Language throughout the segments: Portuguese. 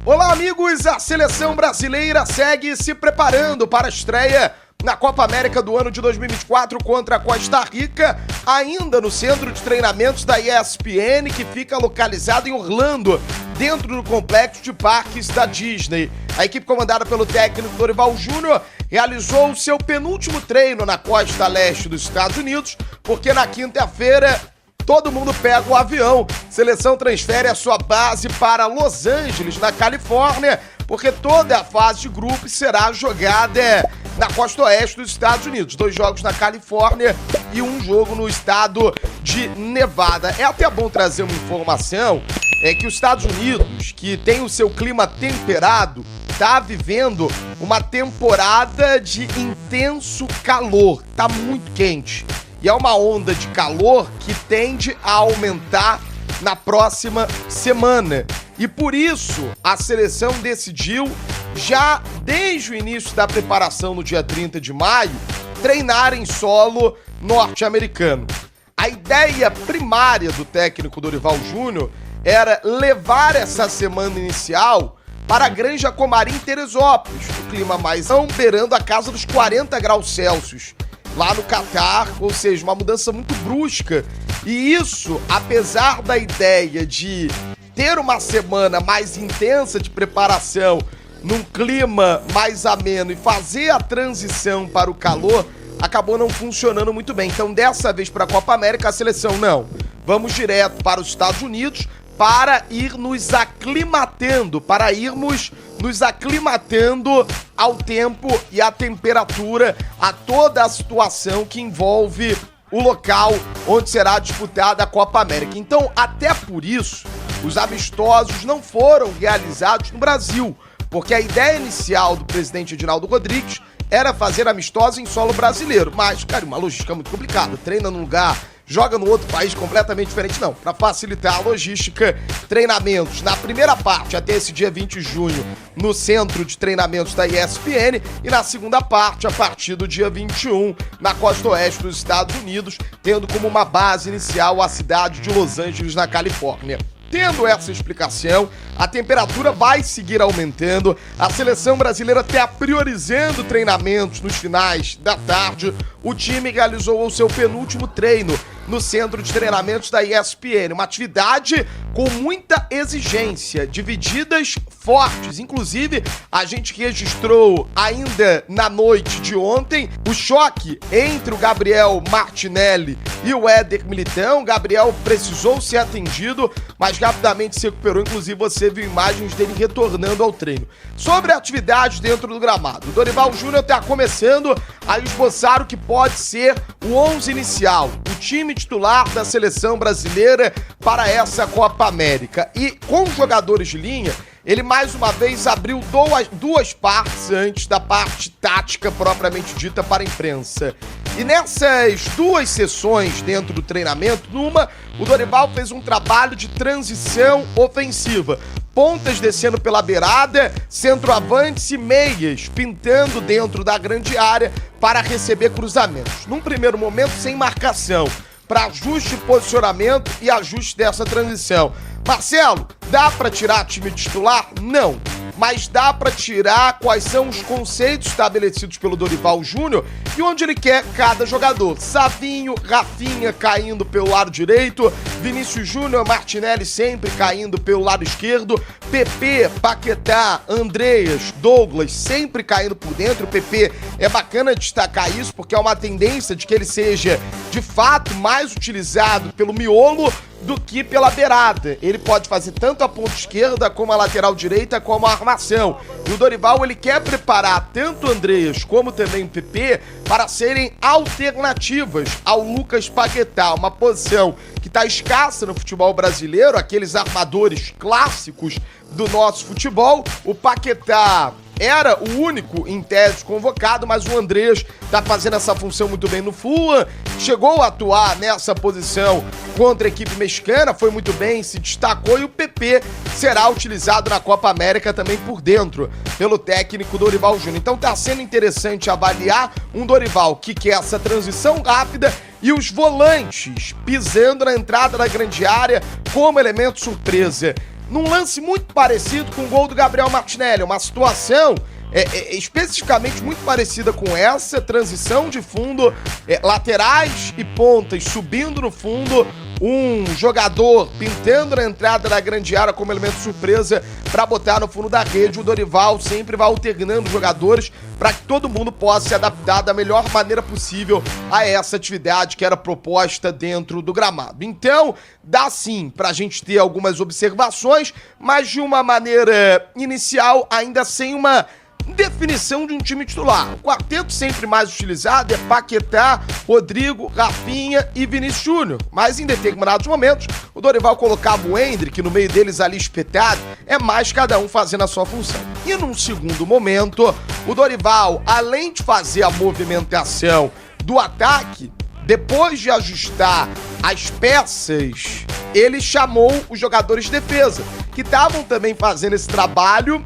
Olá, amigos! A seleção brasileira segue se preparando para a estreia na Copa América do ano de 2024 contra a Costa Rica, ainda no centro de treinamentos da ESPN, que fica localizado em Orlando, dentro do complexo de parques da Disney. A equipe comandada pelo técnico Dorival Júnior realizou o seu penúltimo treino na costa leste dos Estados Unidos, porque na quinta-feira todo mundo pega o avião. Seleção transfere a sua base para Los Angeles, na Califórnia, porque toda a fase de grupos será jogada na costa oeste dos Estados Unidos. 2 jogos na Califórnia e 1 jogo no estado de Nevada. É até bom trazer uma informação, que os Estados Unidos, que tem o seu clima temperado, está vivendo uma temporada de intenso calor. Tá muito quente. E é uma onda de calor que tende a aumentar na próxima semana. E por isso, a seleção decidiu, já desde o início da preparação no dia 30 de maio, treinar em solo norte-americano. A ideia primária do técnico Dorival Júnior era levar essa semana inicial para a Granja Comarim, Teresópolis, o clima mais beirando a casa dos 40 graus Celsius. Lá no Catar, ou seja, uma mudança muito brusca. E isso, apesar da ideia de ter uma semana mais intensa de preparação, num clima mais ameno e fazer a transição para o calor, acabou não funcionando muito bem. Então, dessa vez para a Copa América, a seleção não. Vamos direto para os Estados Unidos para ir nos aclimatando, ao tempo e à temperatura, a toda a situação que envolve o local onde será disputada a Copa América. Então, até por isso, os amistosos não foram realizados no Brasil, porque a ideia inicial do presidente Edinaldo Rodrigues era fazer amistosos em solo brasileiro. Mas, cara, uma logística muito complicada. Treina num lugar, joga no outro país completamente diferente. Não, para facilitar a logística, treinamentos na primeira parte, até esse dia 20 de junho, no centro de treinamentos da ESPN, e na segunda parte, a partir do dia 21, na costa oeste dos Estados Unidos, tendo como uma base inicial a cidade de Los Angeles, na Califórnia. Tendo essa explicação, a temperatura vai seguir aumentando, a seleção brasileira está priorizando treinamentos nos finais da tarde. O time realizou o seu penúltimo treino no centro de treinamentos da ESPN, uma atividade com muita exigência, divididas fortes. Inclusive, a gente registrou ainda na noite de ontem o choque entre o Gabriel Martinelli e o Éder Militão. O Gabriel precisou ser atendido, mas rapidamente se recuperou. Inclusive, você viu imagens dele retornando ao treino. Sobre a atividade dentro do gramado, o Dorival Júnior está começando a esboçar o que pode ser o 11 inicial, o time titular da seleção brasileira para essa Copa América. E com jogadores de linha, ele mais uma vez abriu duas partes antes da parte tática propriamente dita para a imprensa. E nessas 2 sessões dentro do treinamento, numa, o Dorival fez um trabalho de transição ofensiva. Pontas descendo pela beirada, centroavantes e meias pintando dentro da grande área para receber cruzamentos. Num primeiro momento, sem marcação, para ajuste de posicionamento e ajuste dessa transição. Marcelo, dá para tirar time titular? Não. Mas dá para tirar quais são os conceitos estabelecidos pelo Dorival Júnior e onde ele quer cada jogador. Savinho, Rafinha caindo pelo lado direito, Vinícius Júnior, Martinelli sempre caindo pelo lado esquerdo, PP, Paquetá, Andreas, Douglas sempre caindo por dentro. O PP é bacana destacar isso porque é uma tendência de que ele seja de fato mais utilizado pelo miolo do que pela beirada. Ele pode fazer tanto a ponta esquerda como a lateral direita como a armação. E o Dorival, ele quer preparar tanto o Andreas como também o PP para serem alternativas ao Lucas Paquetá, uma posição que está escassa no futebol brasileiro, aqueles armadores clássicos do nosso futebol. O Paquetá era o único, em tese, convocado, mas o Andreas tá fazendo essa função muito bem no Fulham, chegou a atuar nessa posição contra a equipe mexicana, foi muito bem, se destacou, e o PP será utilizado na Copa América também por dentro, pelo técnico Dorival Júnior. Então tá sendo interessante avaliar um Dorival que quer essa transição rápida e os volantes pisando na entrada da grande área como elemento surpresa. num lance muito parecido com o gol do Gabriel Martinelli, uma situação especificamente muito parecida com essa, transição de fundo, laterais e pontas subindo no fundo, um jogador pintando na entrada da grande área como elemento surpresa para botar no fundo da rede. O Dorival sempre vai alternando jogadores para que todo mundo possa se adaptar da melhor maneira possível a essa atividade que era proposta dentro do gramado. Então, dá sim pra gente ter algumas observações, mas de uma maneira inicial, ainda sem uma definição de um time titular. O quarteto sempre mais utilizado é Paquetá, Rodrigo, Rafinha e Vinícius Júnior. Mas em determinados momentos, o Dorival colocava o Endrick no meio deles ali espetado, é mais cada um fazendo a sua função. E num segundo momento, o Dorival, além de fazer a movimentação do ataque, depois de ajustar as peças, ele chamou os jogadores de defesa, que estavam também fazendo esse trabalho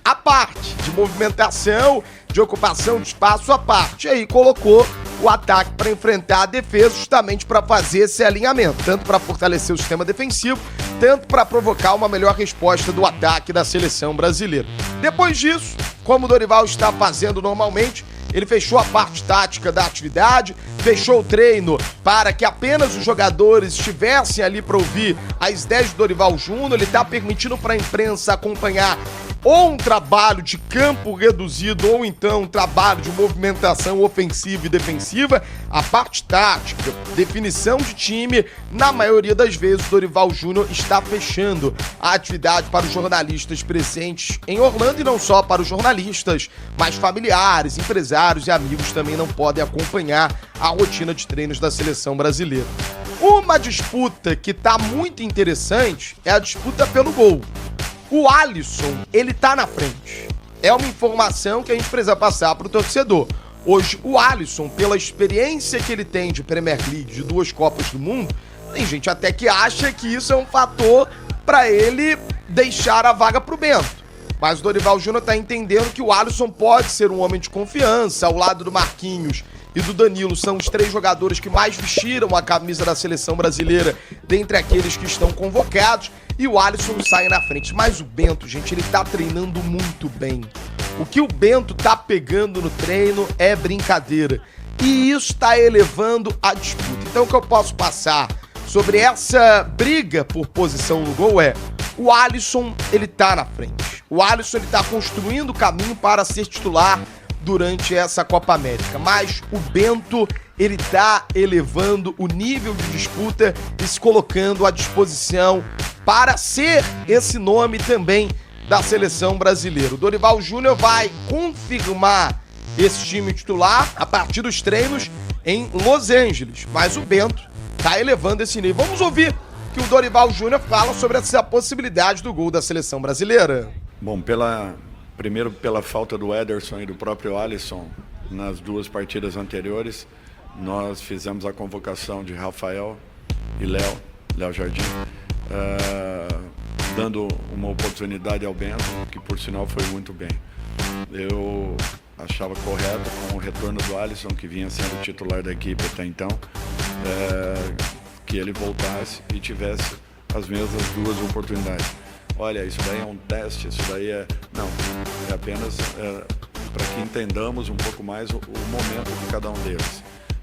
à parte, de movimentação, de ocupação de espaço à parte. E aí colocou o ataque para enfrentar a defesa, justamente para fazer esse alinhamento, tanto para fortalecer o sistema defensivo, tanto para provocar uma melhor resposta do ataque da seleção brasileira. Depois disso, como o Dorival está fazendo normalmente, ele fechou a parte tática da atividade, fechou o treino para que apenas os jogadores estivessem ali para ouvir as ideias do Dorival Júnior. Ele está permitindo para a imprensa acompanhar ou um trabalho de campo reduzido, ou então um trabalho de movimentação ofensiva e defensiva. A parte tática, definição de time, na maioria das vezes o Dorival Júnior está fechando a atividade para os jornalistas presentes em Orlando, e não só para os jornalistas, mas familiares, empresários e amigos também não podem acompanhar a rotina de treinos da seleção brasileira. Uma disputa que está muito interessante é a disputa pelo gol. O Alisson, ele tá na frente. É uma informação que a gente precisa passar pro torcedor. Hoje, o Alisson, pela experiência que ele tem de Premier League, de 2 Copas do Mundo, tem gente até que acha que isso é um fator para ele deixar a vaga pro Bento. Mas o Dorival Júnior tá entendendo que o Alisson pode ser um homem de confiança, ao lado do Marquinhos e do Danilo. São os 3 jogadores que mais vestiram a camisa da seleção brasileira dentre aqueles que estão convocados, e o Alisson sai na frente. Mas o Bento, gente, ele tá treinando muito bem. O que o Bento tá pegando no treino é brincadeira, e isso tá elevando a disputa. Então o que eu posso passar sobre essa briga por posição no gol é: o Alisson, ele tá na frente. O Alisson, ele tá construindo o caminho para ser titular durante essa Copa América, mas o Bento, ele tá elevando o nível de disputa e se colocando à disposição para ser esse nome também da seleção brasileira. O Dorival Júnior vai confirmar esse time titular a partir dos treinos em Los Angeles, mas o Bento tá elevando esse nível. Vamos ouvir que o Dorival Júnior fala sobre essa possibilidade do gol da seleção brasileira. Bom, primeiro pela falta do Ederson e do próprio Alisson nas 2 partidas anteriores, nós fizemos a convocação de Rafael e Léo Jardim, dando uma oportunidade ao Bento, que por sinal foi muito bem. Eu achava correto, com o retorno do Alisson, que vinha sendo titular da equipe até então, que ele voltasse e tivesse as mesmas 2 oportunidades. Olha, isso daí é um teste, isso daí é... Não, é apenas para que entendamos um pouco mais o momento de cada um deles,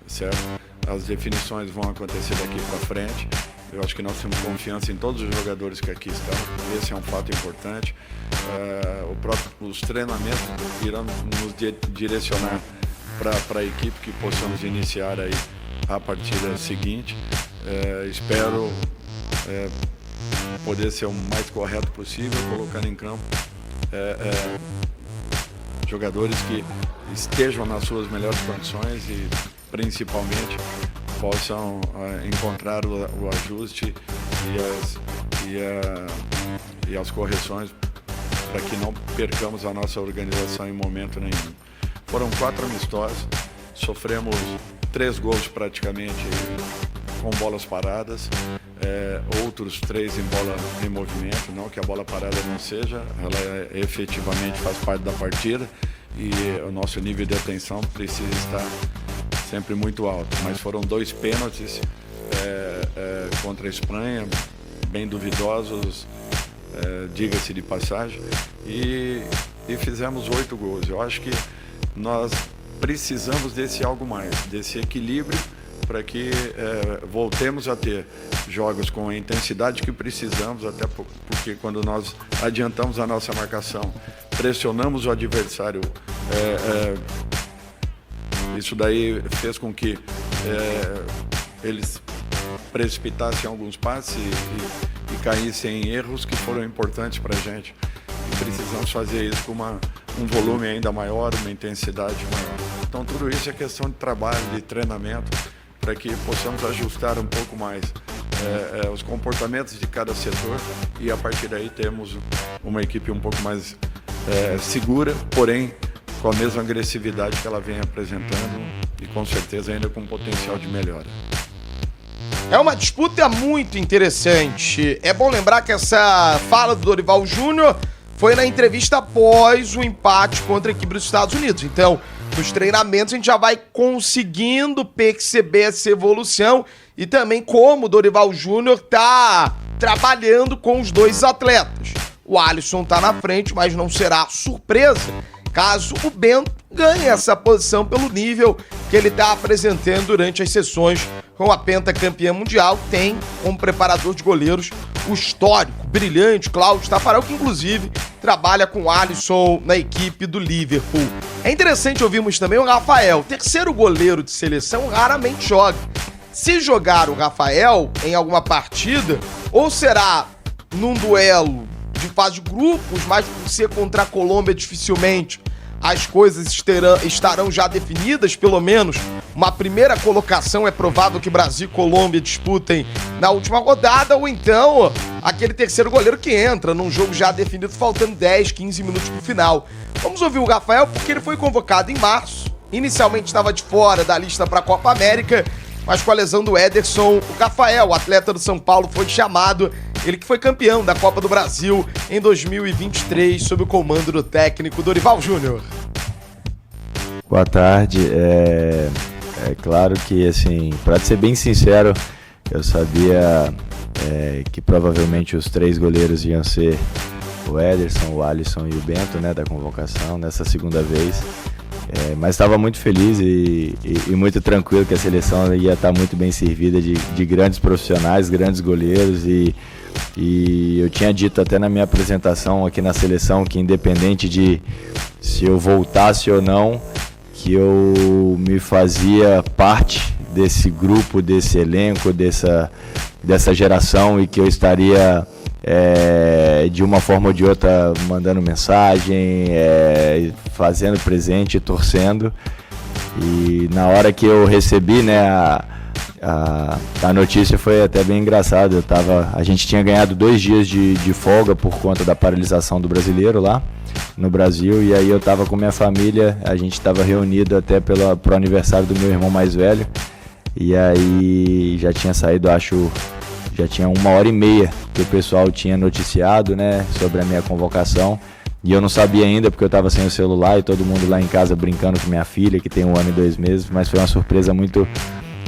certo? As definições vão acontecer daqui para frente. Eu acho que nós temos confiança em todos os jogadores que aqui estão. Esse é um fato importante. Os treinamentos irão nos direcionar para a equipe que possamos iniciar aí a partida seguinte. Espero poder ser o mais correto possível, colocando em campo jogadores que estejam nas suas melhores condições e principalmente possam encontrar o ajuste e as correções para que não percamos a nossa organização em momento nenhum. Foram 4 amistosos, sofremos 3 gols praticamente com bolas paradas, outros 3 em bola em movimento, não que a bola parada não seja, ela efetivamente faz parte da partida e o nosso nível de atenção precisa estar sempre muito alto, mas foram 2 pênaltis contra a Espanha, bem duvidosos, diga-se de passagem, e fizemos 8 gols. Eu acho que nós precisamos desse algo mais, desse equilíbrio, para que voltemos a ter jogos com a intensidade que precisamos, até porque quando nós adiantamos a nossa marcação, pressionamos o adversário, isso daí fez com que eles precipitassem alguns passes e caíssem em erros que foram importantes para a gente. E precisamos fazer isso com um volume ainda maior, uma intensidade maior. Então tudo isso é questão de trabalho, de treinamento, para que possamos ajustar um pouco mais os comportamentos de cada setor, e a partir daí temos uma equipe um pouco mais segura, porém com a mesma agressividade que ela vem apresentando, e com certeza ainda com potencial de melhora. É uma disputa muito interessante. É bom lembrar que essa fala do Dorival Júnior foi na entrevista após o empate contra a equipe dos Estados Unidos. Então, nos treinamentos a gente já vai conseguindo perceber essa evolução e também como o Dorival Júnior tá trabalhando com os dois atletas. O Alisson tá na frente, mas não será surpresa caso o Bento ganhe essa posição pelo nível que ele tá apresentando durante as sessões com a pentacampeã mundial. Tem como preparador de goleiros o histórico, brilhante Cláudio Tafarel, que inclusive trabalha com o Alisson na equipe do Liverpool. É interessante ouvirmos também o Rafael, terceiro goleiro de seleção, raramente joga. Se jogar o Rafael em alguma partida, ou será num duelo de fase de grupos, mas por ser contra a Colômbia dificilmente as coisas estarão já definidas, pelo menos uma primeira colocação é provável que Brasil e Colômbia disputem na última rodada, ou então aquele terceiro goleiro que entra num jogo já definido faltando 10, 15 minutos pro final. Vamos ouvir o Rafael, porque ele foi convocado em março, inicialmente estava de fora da lista para a Copa América, mas com a lesão do Ederson, o Rafael, o atleta do São Paulo, foi chamado. Ele que foi campeão da Copa do Brasil em 2023, sob o comando do técnico Dorival Júnior. Boa tarde. É claro que, assim, para ser bem sincero, eu sabia que provavelmente os 3 goleiros iam ser o Ederson, o Alisson e o Bento, né, da convocação, nessa segunda vez. Mas estava muito feliz e muito tranquilo que a seleção ia estar muito bem servida de grandes profissionais, grandes goleiros, e eu tinha dito até na minha apresentação aqui na seleção que, independente de se eu voltasse ou não, que eu me fazia parte desse grupo, desse elenco, dessa geração, e que eu estaria de uma forma ou de outra mandando mensagem, fazendo presente, torcendo. E na hora que eu recebi, né, a notícia, foi até bem engraçado. A gente tinha ganhado 2 dias de folga por conta da paralisação do brasileiro lá no Brasil, e aí eu estava com minha família, a gente estava reunido até pro aniversário do meu irmão mais velho, e aí já tinha saído, já tinha 1h30 que o pessoal tinha noticiado, né, sobre a minha convocação, e eu não sabia ainda porque eu estava sem o celular e todo mundo lá em casa brincando com minha filha, que tem 1 ano e 2 meses, mas foi uma surpresa muito,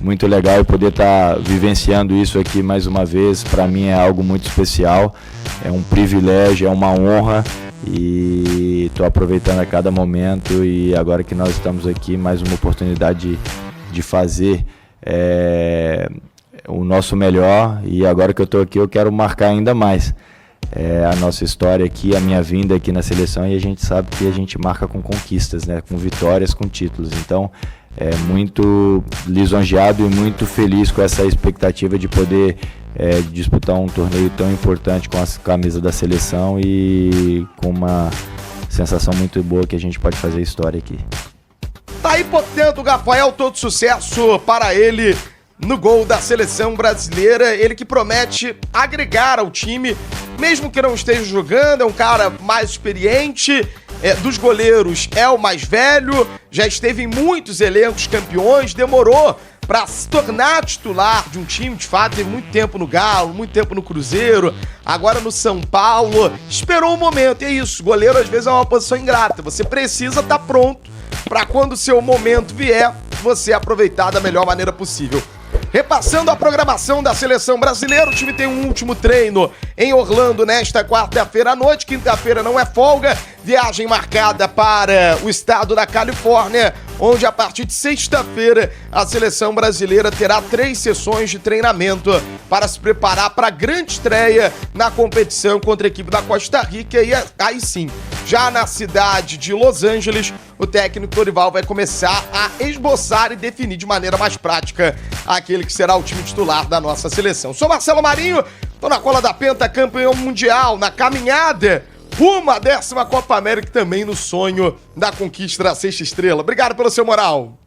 muito legal, e poder estar vivenciando isso aqui mais uma vez, para mim é algo muito especial, é um privilégio, é uma honra, e estou aproveitando a cada momento, e agora que nós estamos aqui, mais uma oportunidade de fazer o nosso melhor, e agora que eu estou aqui eu quero marcar ainda mais a nossa história aqui, a minha vinda aqui na seleção, e a gente sabe que a gente marca com conquistas, né, com vitórias, com títulos, então muito lisonjeado e muito feliz com essa expectativa de poder disputar um torneio tão importante com a camisa da seleção, e com uma sensação muito boa que a gente pode fazer história aqui. Tá aí, portanto, o Rafael, todo sucesso para ele no gol da seleção brasileira. Ele que promete agregar ao time, mesmo que não esteja jogando, é um cara mais experiente, dos goleiros é o mais velho, já esteve em muitos elencos campeões, demorou para se tornar titular de um time, de fato, teve muito tempo no Galo, muito tempo no Cruzeiro, agora no São Paulo, esperou um momento, e é isso, goleiro às vezes é uma posição ingrata, você precisa estar pronto para quando o seu momento vier, você aproveitar da melhor maneira possível. Repassando a programação da seleção brasileira, o time tem um último treino em Orlando nesta quarta-feira à noite. Quinta-feira não é folga, viagem marcada para o estado da Califórnia, onde a partir de sexta-feira a seleção brasileira terá 3 sessões de treinamento para se preparar para a grande estreia na competição contra a equipe da Costa Rica. E aí sim, já na cidade de Los Angeles, o técnico Dorival vai começar a esboçar e definir de maneira mais prática aquele que será o time titular da nossa seleção. Sou Marcelo Marinho, tô na cola da Penta, campeão mundial, na caminhada rumo à 10ª Copa América, também no sonho da conquista da 6ª estrela. Obrigado pelo seu moral.